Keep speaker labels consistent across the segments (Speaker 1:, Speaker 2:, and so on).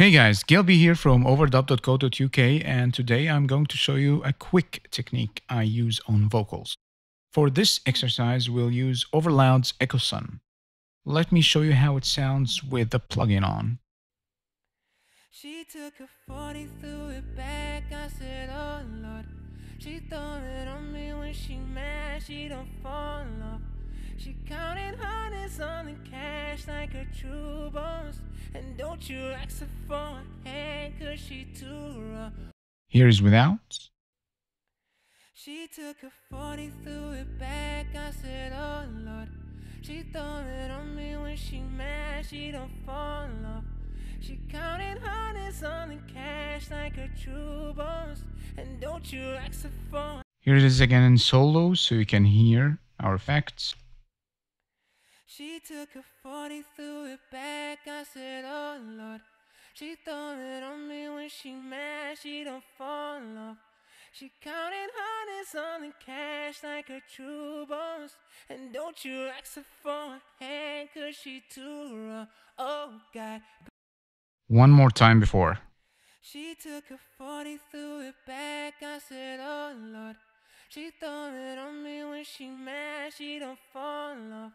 Speaker 1: Hey guys, Gilby here from overdub.co.uk, and today I'm going to show you a quick technique I use on vocals. For this exercise, we'll use Overloud's ECHOSON. Let me show you how it sounds with the plugin on.
Speaker 2: She took a 40, threw it back, I said, oh Lord. She throwing it on me when she mad, she don't fall in love. She counted hundreds on the cash like a true boss. And don't you ask her for a hand, cause she too rough.
Speaker 1: Here is without.
Speaker 2: She took a 40, threw it back, I said, oh Lord. She throwing it on me when she mad, she don't fall in love. She counted hundreds on the cash like a true boss. And don't you ask her for.
Speaker 1: Here it is again in solo, so you can hear our effects.
Speaker 2: She took a 40, threw it back, I said, oh Lord. She throwing it on me when she mad, she don't fall in love. She counted hundreds on the cash like a true boss. And don't you ask her for a hand, cause she too rough. Oh God.
Speaker 1: One more time before.
Speaker 2: She took a 40, threw it back, I said, oh Lord. She throwing it on me when she mad, she don't fall in love.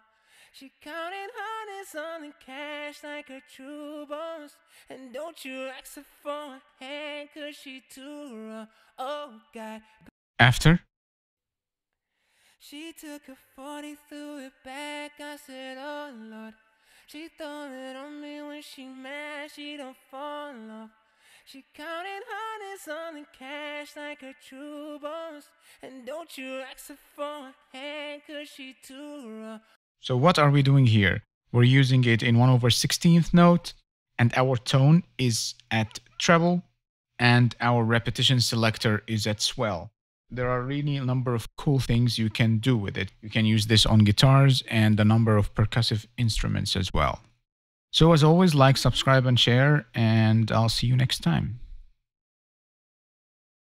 Speaker 2: She counted hundreds on the cash like a true boss. And don't you ask her for a hand, cause she too rough. Oh God.
Speaker 1: After.
Speaker 2: She took a 40, threw it back, I said, oh Lord. She throwing it on me when she mad, she don't fall in love. She counted hundreds on the cash like a true boss. And don't you ask her for a hand, cause she too rough.
Speaker 1: So what are we doing here? We're using it in 1/16th note, and our tone is at treble, and our repetition selector is at swell. There are really a number of cool things you can do with it. You can use this on guitars and a number of percussive instruments as well. So as always, like, subscribe, and share, and I'll see you next time.